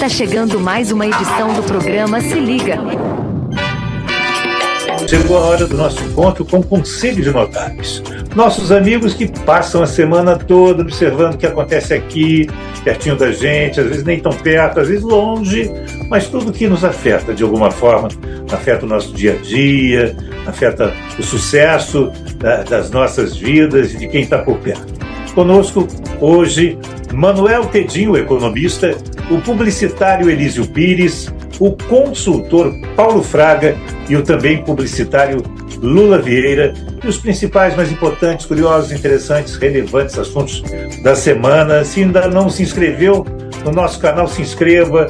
Está chegando mais uma edição do programa Se Liga. Chegou a hora do nosso encontro com o Conselho de Notáveis. Nossos amigos que passam a semana toda observando o que acontece aqui, pertinho da gente, às vezes nem tão perto, às vezes longe, mas tudo que nos afeta de alguma forma, afeta o nosso dia a dia, afeta o sucesso das nossas vidas e de quem está por perto. Conosco hoje, Manuel Tedinho, economista, o publicitário Elísio Pires, o consultor Paulo Fraga e o também publicitário Lula Vieira, e os principais, mais importantes, curiosos, interessantes, relevantes assuntos da semana. Se ainda não se inscreveu no nosso canal, se inscreva,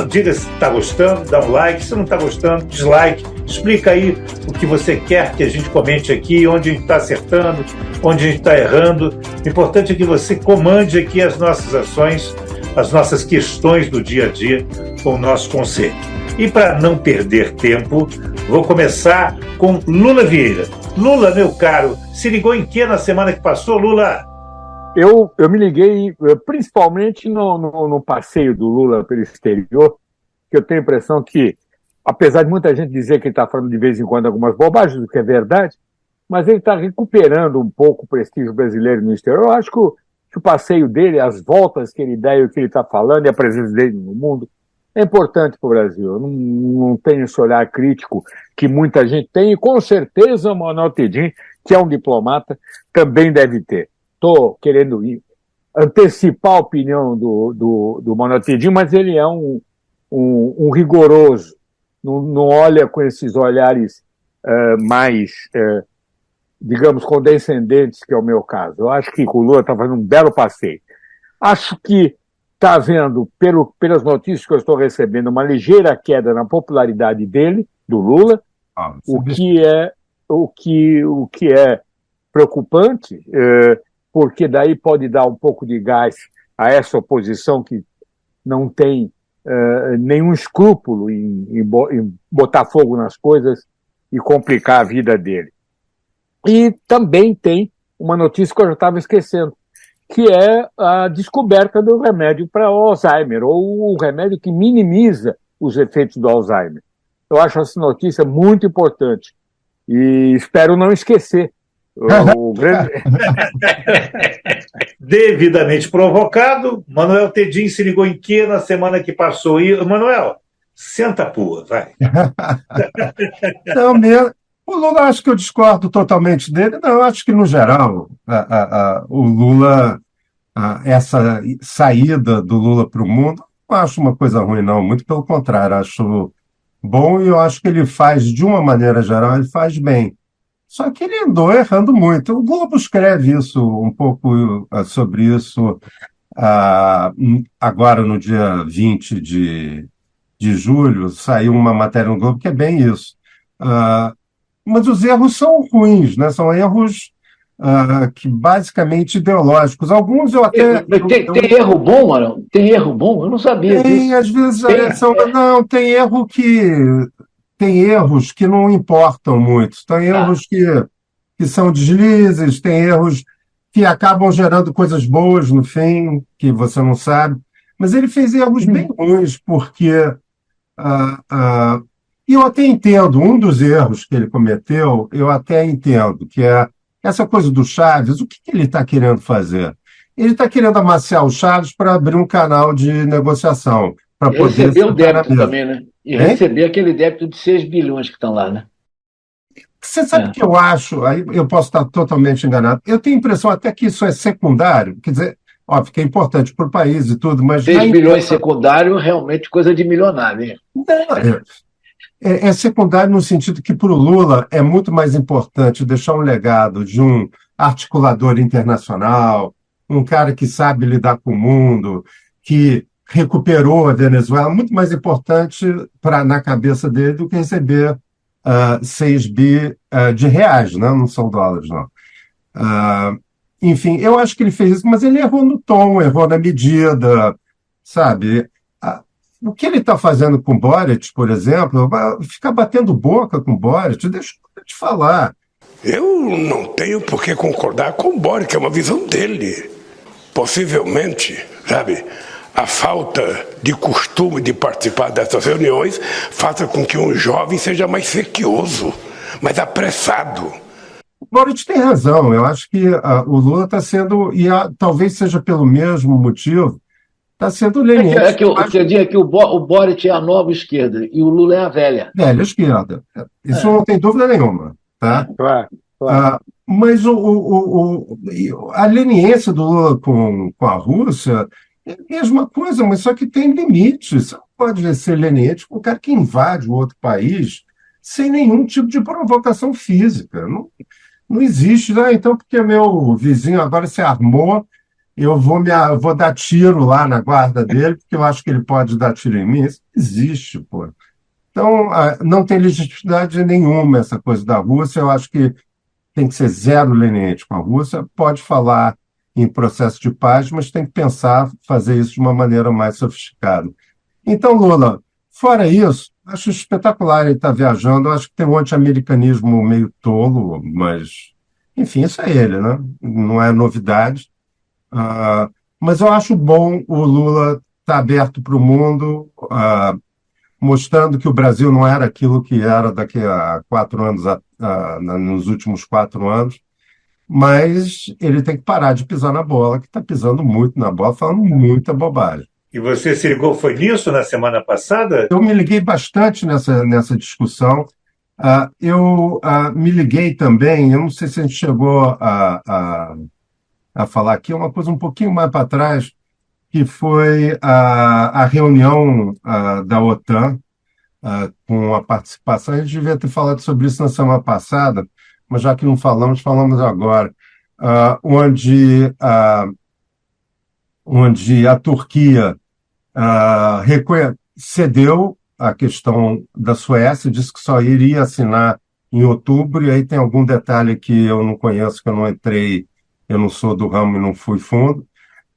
diga se está gostando, dá um like, se não está gostando, dislike, explica aí o que você quer que a gente comente aqui, onde a gente está acertando, onde a gente está errando. O importante é que você comande aqui as nossas ações, as nossas questões do dia a dia com o nosso conselho. E para não perder tempo, vou começar com Lula Vieira. Lula, meu caro, se ligou em que na semana que passou, Lula? Eu me liguei principalmente no passeio do Lula pelo exterior, que eu tenho a impressão que, apesar de muita gente dizer que ele está falando de vez em quando algumas bobagens, o que é verdade, mas ele está recuperando um pouco o prestígio brasileiro no exterior. Eu acho que o passeio dele, as voltas que ele dá e o que ele está falando e a presença dele no mundo é importante para o Brasil. Eu não tenho esse olhar crítico que muita gente tem, e com certeza o Manuel Tedinho, que é um diplomata, também deve ter. Estou querendo antecipar a opinião do Manuel Tedinho, mas ele é um rigoroso, não olha com esses olhares mais, digamos, condescendentes, que é o meu caso. Eu acho que o Lula está fazendo um belo passeio. Acho que está havendo, pelas notícias que eu estou recebendo, uma ligeira queda na popularidade dele, do Lula, o que é preocupante, porque daí pode dar um pouco de gás a essa oposição que não tem nenhum escrúpulo em botar fogo nas coisas e complicar a vida dele. E também tem uma notícia que eu já estava esquecendo, que é a descoberta do remédio para o Alzheimer, ou o remédio que minimiza os efeitos do Alzheimer. Eu acho essa notícia muito importante e espero não esquecer. Devidamente provocado, Manuel Tedinho se ligou em que na semana que passou? E, Manuel, senta a pua, vai. Não, mesmo. O Lula, acho que eu discordo totalmente dele. Não, eu acho que, no geral, o Lula, essa saída do Lula para o mundo, não acho uma coisa ruim, não. Muito pelo contrário, acho bom, e eu acho que ele faz, de uma maneira geral, ele faz bem. Só que ele andou errando muito. O Globo escreve isso, um pouco sobre isso, agora no dia 20 de julho, saiu uma matéria no Globo que é bem isso. Mas os erros são ruins, né? São erros que basicamente ideológicos. Alguns eu até... Tem erro bom, Marão? Tem erro bom? Eu não sabia disso. Tem, às vezes, não, tem erro que... Tem erros que não importam muito. Tem erros que são deslizes, tem erros que acabam gerando coisas boas no fim, que você não sabe. Mas ele fez erros bem ruins, porque... E eu até entendo, um dos erros que ele cometeu, eu até entendo, que é essa coisa do Chaves. O que ele está querendo fazer? Ele está querendo amaciar o Chaves para abrir um canal de negociação. Para poder receber o débito também, né? E receber aquele débito de 6 bilhões que estão lá, né? Você sabe o que eu acho? Aí eu posso estar totalmente enganado. Eu tenho a impressão até que isso é secundário. Quer dizer, óbvio que é importante para o país e tudo, mas... 6 bilhões secundário, realmente coisa de milionário, hein? Não, é secundário no sentido que, para o Lula, é muito mais importante deixar um legado de um articulador internacional, um cara que sabe lidar com o mundo, que recuperou a Venezuela, muito mais importante na cabeça dele do que receber 6 bi de reais, né? Não são dólares, não. Enfim, eu acho que ele fez isso, mas ele errou no tom, errou na medida, sabe? O que ele está fazendo com o Boric, por exemplo, ficar batendo boca com o Boric, deixa eu te falar. Eu não tenho por que concordar com o Boric, é uma visão dele. Possivelmente, sabe? a falta de costume de participar dessas reuniões faça com que um jovem seja mais sequioso, mais apressado. O Boric tem razão. Eu acho que o Lula está sendo, talvez seja pelo mesmo motivo, está sendo leniente. Você diz que o Boric é a nova esquerda e o Lula é a velha. Velha esquerda. Isso não tem dúvida nenhuma. Tá? Claro. Mas a leniência do Lula com a Rússia é a mesma coisa, mas só que tem limites. Você não pode ser leniente com o cara que invade o outro país sem nenhum tipo de provocação física. Não existe. Então, porque meu vizinho agora se armou, eu vou dar tiro lá na guarda dele, porque eu acho que ele pode dar tiro em mim. Isso não existe, pô. Então, não tem legitimidade nenhuma essa coisa da Rússia. Eu acho que tem que ser zero leniente com a Rússia. Pode falar em processo de paz, mas tem que pensar fazer isso de uma maneira mais sofisticada. Então, Lula, fora isso, acho espetacular ele estar viajando. Eu acho que tem um anti-americanismo meio tolo, mas, enfim, isso é ele, né? Não é novidade. Mas eu acho bom o Lula estar aberto para o mundo, mostrando que o Brasil não era aquilo que era daqui a 4 anos, nos últimos 4 anos, mas ele tem que parar de pisar na bola, que está pisando muito na bola, falando muita bobagem. E você se ligou, foi nisso na semana passada? Eu me liguei bastante nessa discussão. Eu me liguei também, eu não sei se a gente chegou a falar aqui, é uma coisa um pouquinho mais para trás, que foi a reunião da OTAN, com a participação. A gente devia ter falado sobre isso na semana passada, mas já que não falamos agora, onde a Turquia cedeu a questão da Suécia, disse que só iria assinar em outubro, e aí tem algum detalhe que eu não conheço, que eu não entrei, eu não sou do ramo e não fui fundo,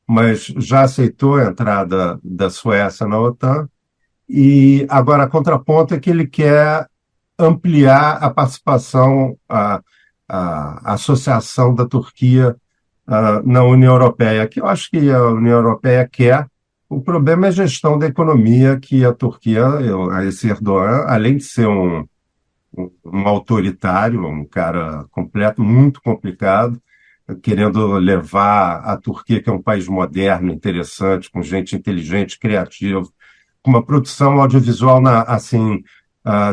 mas já aceitou a entrada da Suécia na OTAN, e agora a contraponto é que ele quer ampliar a participação, a associação da Turquia na União Europeia, que eu acho que a União Europeia quer. O problema é a gestão da economia, que a Turquia, esse Erdogan, além de ser um autoritário, um cara muito complicado, querendo levar a Turquia, que é um país moderno, interessante, com gente inteligente, criativa, com uma produção audiovisual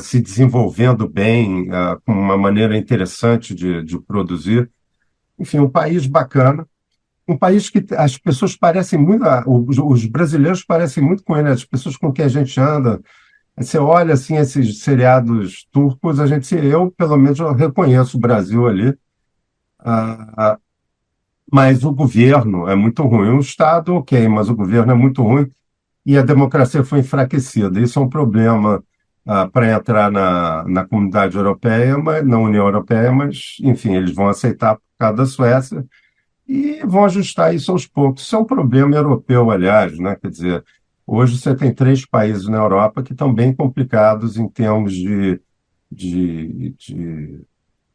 se desenvolvendo bem, com uma maneira interessante de produzir. Enfim, um país bacana, um país que as pessoas parecem muito, os brasileiros parecem muito com ele, as pessoas com quem a gente anda. Você olha assim esses seriados turcos, eu pelo menos eu reconheço o Brasil ali, mas o governo é muito ruim. O Estado, ok, mas o governo é muito ruim e a democracia foi enfraquecida. Isso é um problema para entrar na comunidade europeia, na União Europeia, mas, enfim, eles vão aceitar por causa da Suécia e vão ajustar isso aos poucos. Isso é um problema europeu, aliás, né? Quer dizer, hoje você tem 3 países na Europa que estão bem complicados em termos de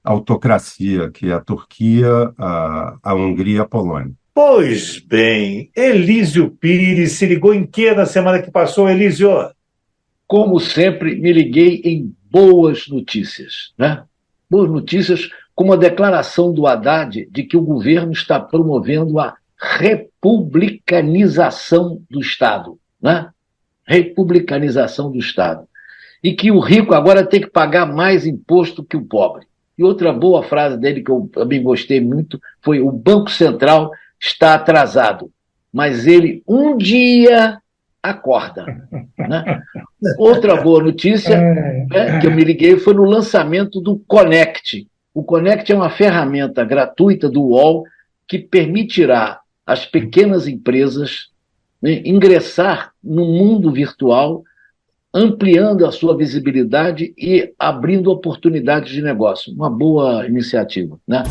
autocracia, que é a Turquia, a Hungria e a Polônia. Pois bem, Elísio Pires se ligou em que na semana que passou, Elísio? Como sempre, me liguei em boas notícias, né? Boas notícias, como a declaração do Haddad de que o governo está promovendo a republicanização do Estado, né? Republicanização do Estado. E que o rico agora tem que pagar mais imposto que o pobre. E outra boa frase dele que eu também gostei muito foi: o Banco Central está atrasado, mas ele um dia acorda, né? Outra boa notícia, né, que eu me liguei foi no lançamento do Connect. O Connect é uma ferramenta gratuita do UOL que permitirá às pequenas empresas, né, ingressar no mundo virtual, ampliando a sua visibilidade e abrindo oportunidades de negócio. Uma boa iniciativa, né?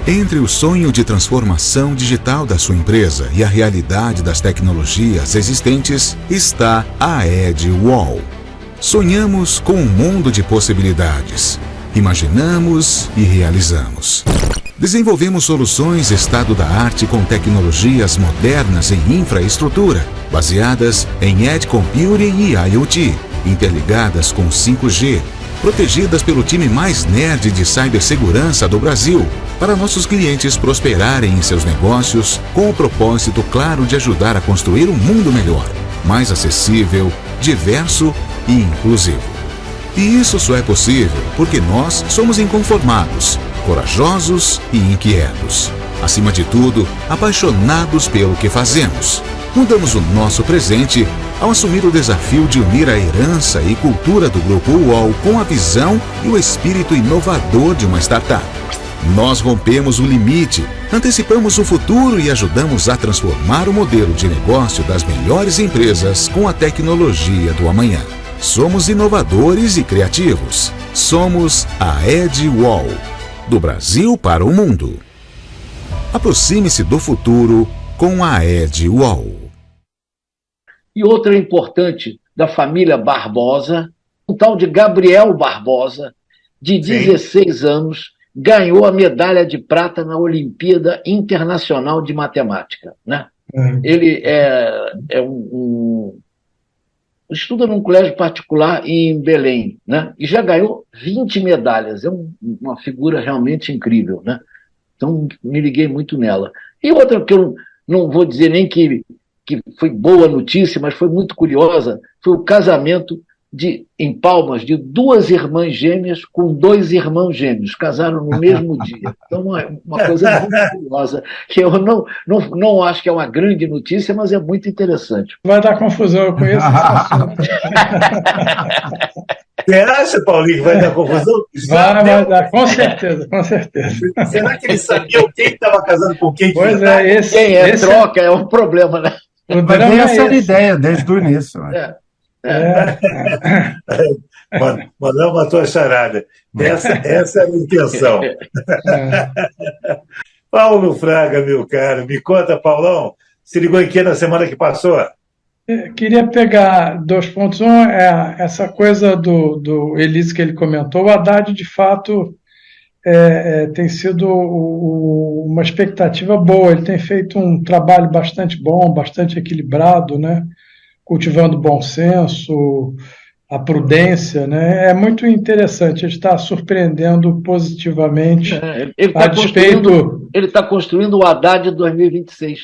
Entre o sonho de transformação digital da sua empresa e a realidade das tecnologias existentes está a EdWall. Sonhamos com um mundo de possibilidades. Imaginamos e realizamos. Desenvolvemos soluções estado-da-arte com tecnologias modernas em infraestrutura, baseadas em Edge Computing e IoT, interligadas com 5G, protegidas pelo time mais nerd de cibersegurança do Brasil, para nossos clientes prosperarem em seus negócios com o propósito claro de ajudar a construir um mundo melhor, mais acessível, diverso e inclusivo. E isso só é possível porque nós somos inconformados, corajosos e inquietos. Acima de tudo, apaixonados pelo que fazemos. Mudamos o nosso presente ao assumir o desafio de unir a herança e cultura do Grupo UOL com a visão e o espírito inovador de uma startup. Nós rompemos o limite, antecipamos o futuro e ajudamos a transformar o modelo de negócio das melhores empresas com a tecnologia do amanhã. Somos inovadores e criativos. Somos a Edge UOL, do Brasil para o mundo. Aproxime-se do futuro com a Edge UOL. E outra importante da família Barbosa, um tal de Gabriel Barbosa, de 16 anos, ganhou a medalha de prata na Olimpíada Internacional de Matemática, né? Ele estuda num colégio particular em Belém, né? E já ganhou 20 medalhas. É uma figura realmente incrível, né? Então, me liguei muito nela. E outra que eu não vou dizer nem que foi boa notícia, mas foi muito curiosa, foi o casamento em Palmas de 2 irmãs gêmeas com 2 irmãos gêmeos. Casaram no mesmo dia. Então, é uma coisa muito curiosa, que eu não acho que é uma grande notícia, mas é muito interessante. Vai dar confusão, eu conheço esse assunto. Você acha, Paulinho, que vai dar confusão? Vai dar, com certeza, com certeza. Será que eles sabiam quem estava casando com quem? Pois é, esse troca é um problema, né? Mas essa era a ideia desde o início. Manuel matou a charada. Essa é a intenção. Paulo Fraga, meu caro, me conta, Paulão, se ligou em que na semana que passou? Queria pegar 2 pontos. Um é essa coisa do Elise que ele comentou. O Haddad, de fato, tem sido uma expectativa boa. Ele tem feito um trabalho bastante bom, bastante equilibrado, né? Cultivando o bom senso, a prudência, né? É muito interessante. Ele está surpreendendo positivamente. Ele está construindo o Haddad de 2026.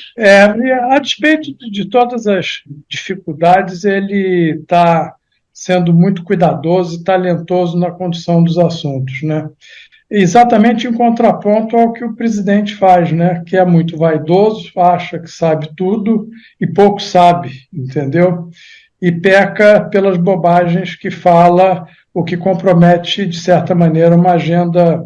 A despeito de todas as dificuldades, ele está sendo muito cuidadoso e talentoso na condução dos assuntos, né? Exatamente em contraponto ao que o presidente faz, né? Que é muito vaidoso, acha que sabe tudo e pouco sabe, entendeu? E peca pelas bobagens que fala, o que compromete, de certa maneira, uma agenda,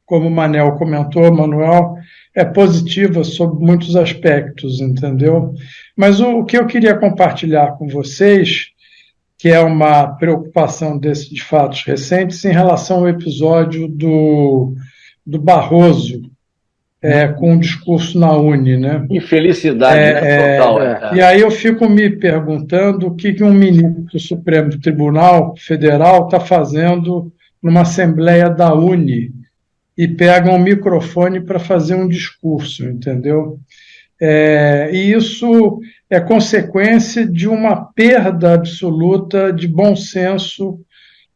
como o Manel comentou, Manuel, é positiva sob muitos aspectos, entendeu? Mas o que eu queria compartilhar com vocês, que é uma preocupação de fatos recentes, em relação ao episódio do Barroso, com o discurso na Uni, né? Infelicidade, né? Total. E aí eu fico me perguntando o que um ministro do Supremo Tribunal Federal está fazendo numa assembleia da Uni e pega um microfone para fazer um discurso, entendeu? E isso é consequência de uma perda absoluta de bom senso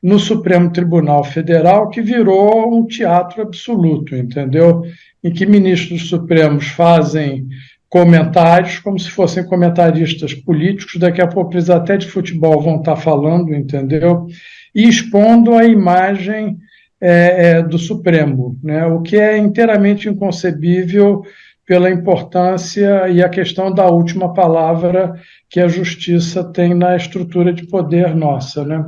no Supremo Tribunal Federal, que virou um teatro absoluto, entendeu? Em que ministros supremos fazem comentários como se fossem comentaristas políticos, daqui a pouco eles até de futebol vão estar falando, entendeu? E expondo a imagem do Supremo, né? O que é inteiramente inconcebível pela importância e a questão da última palavra que a justiça tem na estrutura de poder nossa, né?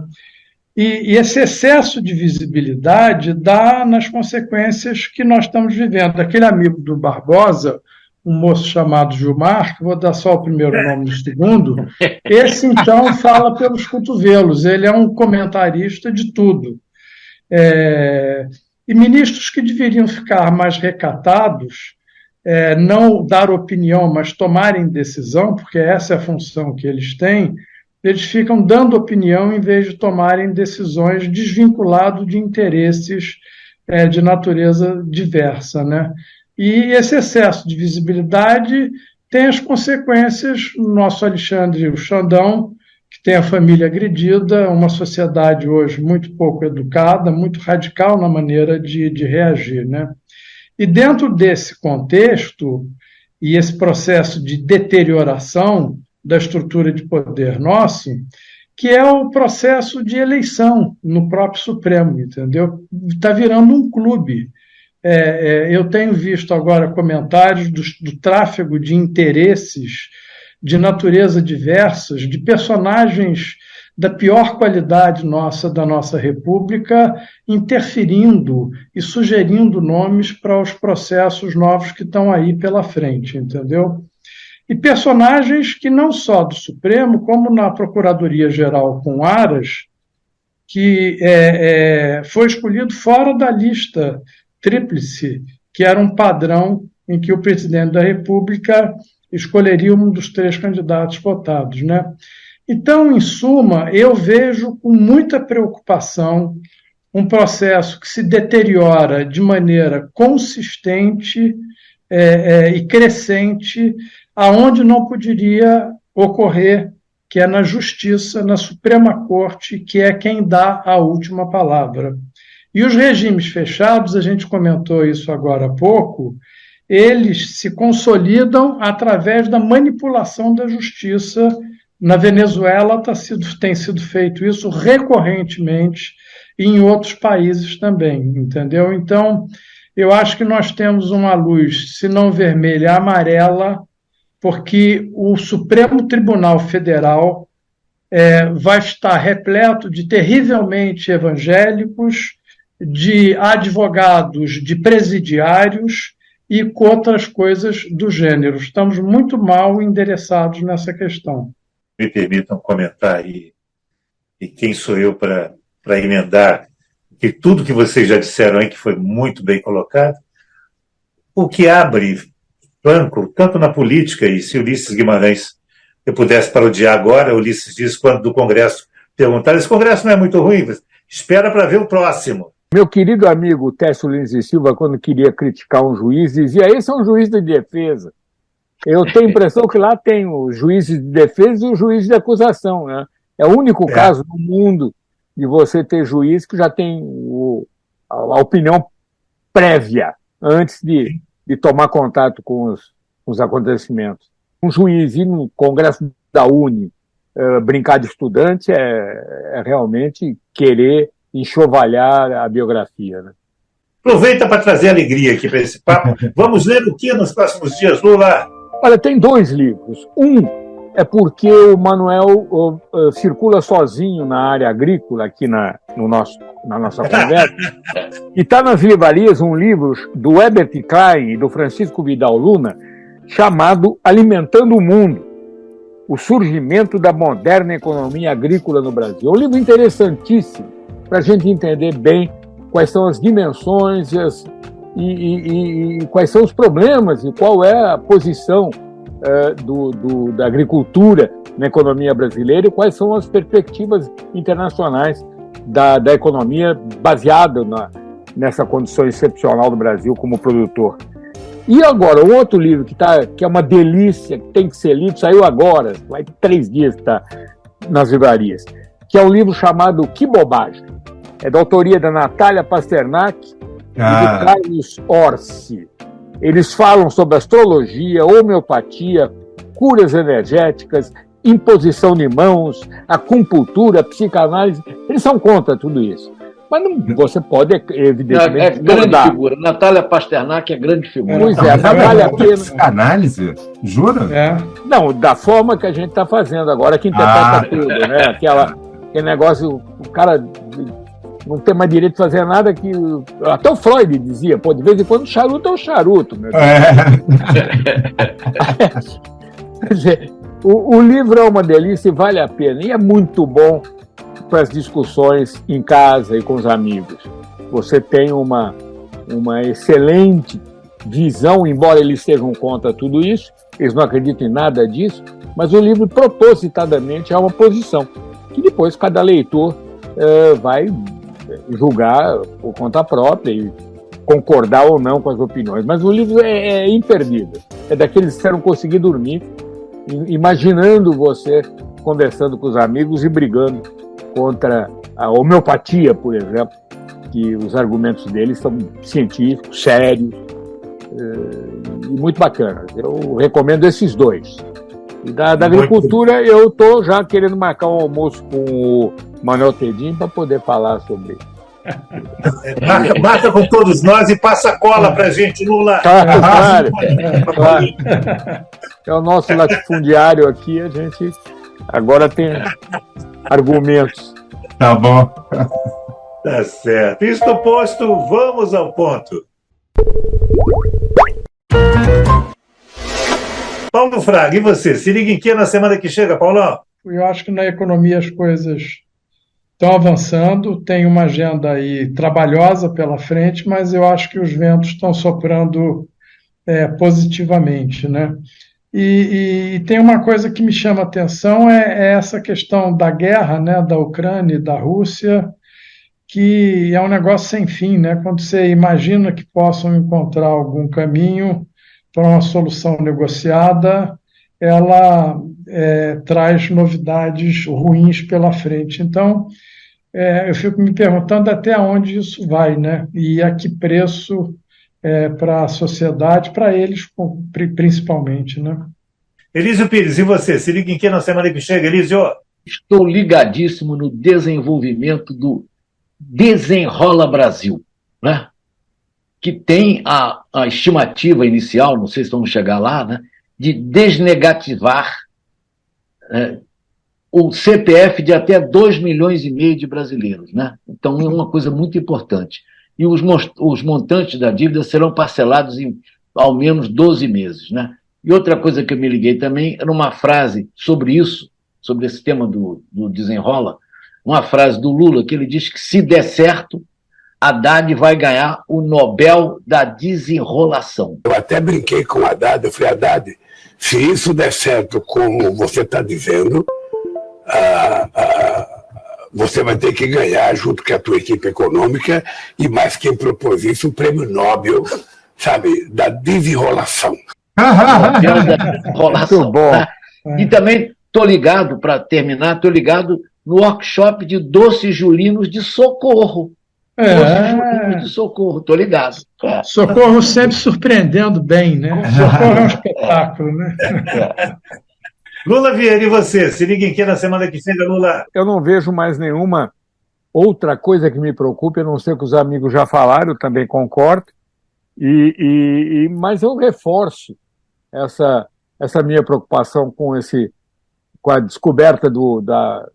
E esse excesso de visibilidade dá nas consequências que nós estamos vivendo. Aquele amigo do Barbosa, um moço chamado Gilmar, que vou dar só o primeiro nome do segundo, esse, então, fala pelos cotovelos. Ele é um comentarista de tudo. E ministros que deveriam ficar mais recatados, não dar opinião, mas tomarem decisão, porque essa é a função que eles têm, eles ficam dando opinião em vez de tomarem decisões desvinculadas de interesses de natureza diversa, né? E esse excesso de visibilidade tem as consequências no nosso Alexandre o Xandão, que tem a família agredida, uma sociedade hoje muito pouco educada, muito radical na maneira de reagir, né? E dentro desse contexto e esse processo de deterioração da estrutura de poder nosso, que é o processo de eleição no próprio Supremo, entendeu? Está virando um clube. Eu tenho visto agora comentários do tráfego de interesses de natureza diversas, de personagens da pior qualidade da nossa República, interferindo e sugerindo nomes para os processos novos que estão aí pela frente, entendeu? E personagens que não só do Supremo, como na Procuradoria-Geral com Aras, que foi escolhido fora da lista tríplice, que era um padrão em que o presidente da República escolheria um dos 3 candidatos votados, né? Então, em suma, eu vejo com muita preocupação um processo que se deteriora de maneira consistente e crescente, aonde não poderia ocorrer, que é na Justiça, na Suprema Corte, que é quem dá a última palavra. E os regimes fechados, a gente comentou isso agora há pouco, eles se consolidam através da manipulação da justiça. Na Venezuela tem sido feito isso recorrentemente e em outros países também, entendeu? Então, eu acho que nós temos uma luz, se não vermelha, amarela, porque o Supremo Tribunal Federal vai estar repleto de terrivelmente evangélicos, de advogados, de presidiários e com outras coisas do gênero. Estamos muito mal endereçados nessa questão. Me permitam comentar aí, e quem sou eu para emendar, que tudo que vocês já disseram aí, que foi muito bem colocado, o que abre flanco, tanto na política, e se Ulisses Guimarães, eu pudesse parodiar agora, Ulisses disse, quando do Congresso perguntaram, esse Congresso não é muito ruim, espera para ver o próximo. Meu querido amigo Técio Lins e Silva, quando queria criticar um juiz, dizia, esse é um juiz de defesa. Eu tenho a impressão que lá tem os juízes de defesa e os juízes de acusação, né? É o único caso no mundo de você ter juiz que já tem a opinião prévia antes de tomar contato com os acontecimentos. Um juiz ir no Congresso da UNE brincar de estudante é realmente querer enxovalhar a biografia, né? Aproveita para trazer alegria aqui para esse papo. Vamos ler o que nos próximos dias, Lula? Olha, tem 2 livros. Um é porque o Manuel circula sozinho na área agrícola aqui na nossa conversa. E está nas livrarias um livro do Herbert Klein e do Francisco Vidal Luna chamado Alimentando o Mundo, o surgimento da moderna economia agrícola no Brasil. É um livro interessantíssimo para a gente entender bem quais são as dimensões e quais são os problemas e qual é a posição da agricultura na economia brasileira e quais são as perspectivas internacionais da economia baseada nessa condição excepcional do Brasil como produtor. E agora, um outro livro que é uma delícia, que tem que ser lido, saiu agora, vai 3 dias que está nas livrarias, que é um livro chamado Que Bobagem. É da autoria da Natália Pasternak e do Carlos Orsi. Eles falam sobre astrologia, homeopatia, curas energéticas, imposição de mãos, acupuntura, psicanálise. Eles são contra tudo isso. Mas você pode, evidentemente, é grande figura. Natália Pasternak é grande figura. Pois é, vale a pena. Psicanálise? Jura? Não, da forma que a gente está fazendo agora, que interpreta tudo, né? Aquele negócio, o cara não tem mais direito de fazer nada que... Até o Freud dizia, pô, de vez em quando o charuto é o charuto. Meu Quer dizer, o livro é uma delícia e vale a pena. E é muito bom para as discussões em casa e com os amigos. Você tem uma excelente visão, embora eles estejam contra tudo isso, eles não acreditam em nada disso, mas o livro propositadamente é uma posição, que depois cada leitor vai julgar por conta própria e concordar ou não com as opiniões. Mas o livro é imperdível. É daqueles que você não conseguir dormir, imaginando você conversando com os amigos e brigando contra a homeopatia, por exemplo, que os argumentos deles são científicos, sérios e muito bacanas. Eu recomendo esses dois. E da agricultura, eu estou já querendo marcar um almoço com o Manuel Tedinho para poder falar sobre isso. Marca com todos nós e passa cola pra gente, Lula. Claro. É o nosso latifundiário aqui, a gente agora tem argumentos. Tá bom. Tá certo. Isto posto, vamos ao ponto. Paulo Fraga, e você? Se liga em que na semana que chega, Paulão? Eu acho que na economia as coisas estão avançando, tem uma agenda aí trabalhosa pela frente, mas eu acho que os ventos estão soprando positivamente, né? E tem uma coisa que me chama a atenção, é essa questão da guerra, né, da Ucrânia e da Rússia, que é um negócio sem fim, né? Quando você imagina que possam encontrar algum caminho para uma solução negociada, ela traz novidades ruins pela frente. Então, eu fico me perguntando até onde isso vai, né? E a que preço para a sociedade, para eles principalmente, né? Elísio Pires, e você? Se liga em que na semana que chega, Elísio? Estou ligadíssimo no desenvolvimento do Desenrola Brasil, né? Que tem a estimativa inicial, não sei se vamos chegar lá, né? De desnegativar o CPF de até 2,5 milhões de brasileiros, né? Então é uma coisa muito importante. E os montantes da dívida serão parcelados em ao menos 12 meses, né? E outra coisa que eu me liguei também era uma frase sobre isso, sobre esse tema do desenrola, uma frase do Lula que ele diz que se der certo, Haddad vai ganhar o Nobel da desenrolação. Eu até brinquei com o Haddad, eu falei, Haddad, se isso der certo como você está dizendo, você vai ter que ganhar, junto com a tua equipe econômica, e mais quem propôs isso, o prêmio Nobel, sabe, da desenrolação. Nobel da desenrolação. Muito bom. Né? E também estou ligado, para terminar, estou ligado no workshop de doces julinos de Socorro. Doces julinos de Socorro, estou ligado. Socorro sempre surpreendendo bem, né? Socorro é um espetáculo, né? Lula Vieira, e você? Se liga em que na semana que chega, Lula? Eu não vejo mais nenhuma outra coisa que me preocupe, a não ser que os amigos já falaram, eu também concordo, mas eu reforço essa minha preocupação com a descoberta da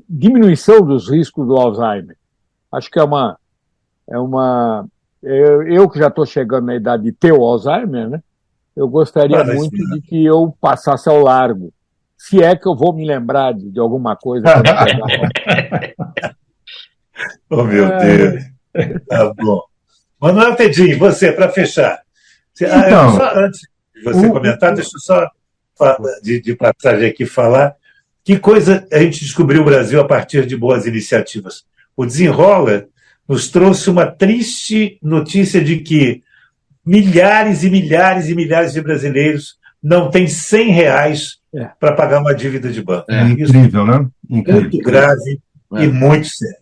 diminuição dos riscos do Alzheimer. Acho que eu que já estou chegando na idade de ter o Alzheimer, né? Eu gostaria muito de que eu passasse ao largo. Se é que eu vou me lembrar de alguma coisa. Oh, meu Deus. Tá bom. Manuel Tedinho, você, para fechar. Então, só antes de você comentar, deixa eu só, de passagem aqui, falar que coisa a gente descobriu o Brasil a partir de boas iniciativas. O Desenrola nos trouxe uma triste notícia de que milhares e milhares e milhares de brasileiros não têm R$100 para pagar uma dívida de banco. Incrível, né? Incrível. Muito grave e muito sério.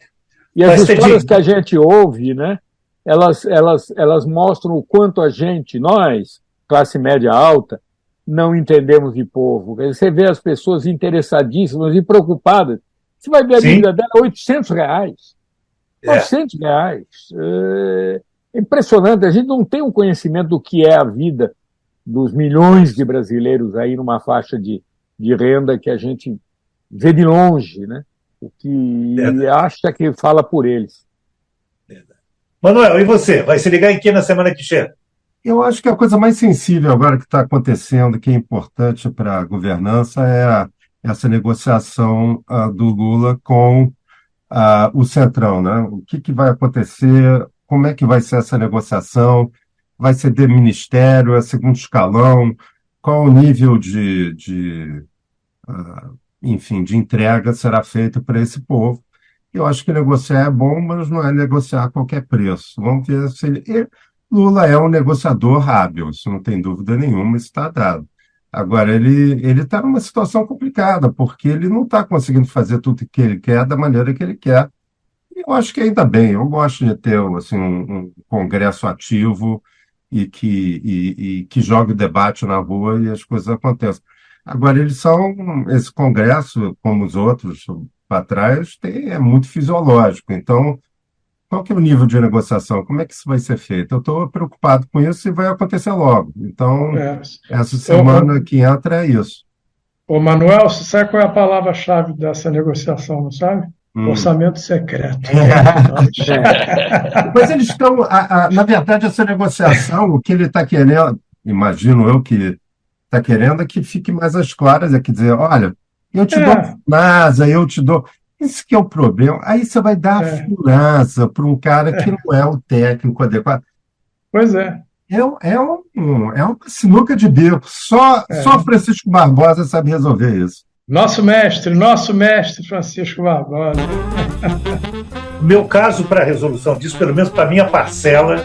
E as histórias que a gente ouve, né? Elas mostram o quanto a gente, nós, classe média alta, não entendemos de povo. Você vê as pessoas interessadíssimas e preocupadas. Você vai ver a dívida dela, R$800. R$800. É impressionante. A gente não tem um conhecimento do que é a vida dos milhões de brasileiros aí numa faixa de renda que a gente vê de longe, né? O que acha que fala por eles. Manuel, e você? Vai se ligar em que na semana que chega? Eu acho que a coisa mais sensível agora que está acontecendo, que é importante para a governança, é essa negociação do Lula com o Centrão, né? O que vai acontecer? Como é que vai ser essa negociação? Vai ser de ministério? É segundo escalão? Qual o nível de entrega será feito para esse povo? Eu acho que negociar é bom, mas não é negociar a qualquer preço. Vamos ver se Lula é um negociador hábil, isso não tem dúvida nenhuma, isso está dado. Agora, ele está numa situação complicada, porque ele não está conseguindo fazer tudo que ele quer da maneira que ele quer. E eu acho que ainda bem, eu gosto de ter assim, um Congresso ativo e que jogue o debate na rua e as coisas aconteçam. Agora, esse Congresso, como os outros para trás, é muito fisiológico. Então, qual que é o nível de negociação? Como é que isso vai ser feito? Eu estou preocupado com isso e vai acontecer logo. Então, essa semana que entra é isso. Ô, Manuel, você sabe qual é a palavra-chave dessa negociação, não sabe? Orçamento secreto. Depois eles estão... na verdade, essa negociação, o que ele está querendo, imagino eu que está querendo, é que fique mais às claras, é que dizer, olha, eu te dou NASA, eu te dou... Esse que é o problema. Aí você vai dar a FUNASA para um cara que não é o técnico adequado. Pois é. É uma sinuca de bico. Só Francisco Barbosa sabe resolver isso. Nosso mestre Francisco Barbosa. No meu caso, para a resolução disso, pelo menos para a minha parcela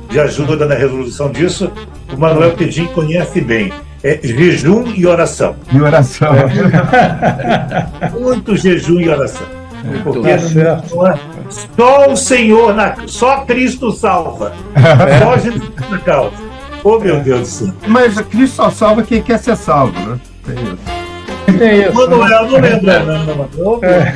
de ajuda na resolução disso, o Manuel Tedin conhece bem. É jejum e oração. E oração. Muito jejum e oração. Porque certo. só o Senhor, só Cristo salva. Só Jesus na causa. Oh, meu Deus do céu. Mas Cristo só salva quem quer ser salvo, né? Tem isso. Tem isso. Manuel, não lembra, não. Oh, meu Deus.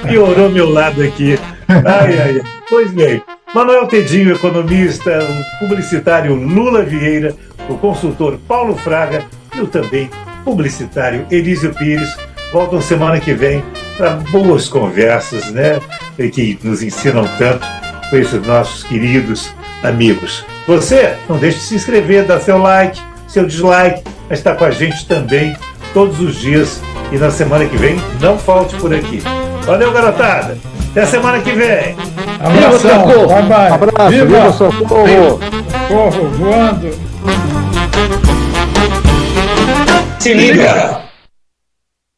Piorou meu lado aqui. Ai. Pois bem. Manuel Tedinho, economista, o publicitário Lula Vieira, o consultor Paulo Fraga e o também publicitário Elísio Pires voltam semana que vem para boas conversas, né? Que nos ensinam tanto com esses nossos queridos amigos. Você não deixe de se inscrever, dar seu like, seu dislike, mas está com a gente também todos os dias e na semana que vem não falte por aqui. Valeu, garotada! Até semana que vem! Abração! Bye, bye! Abraço! Viva Socorro! Socorro, voando! Se liga!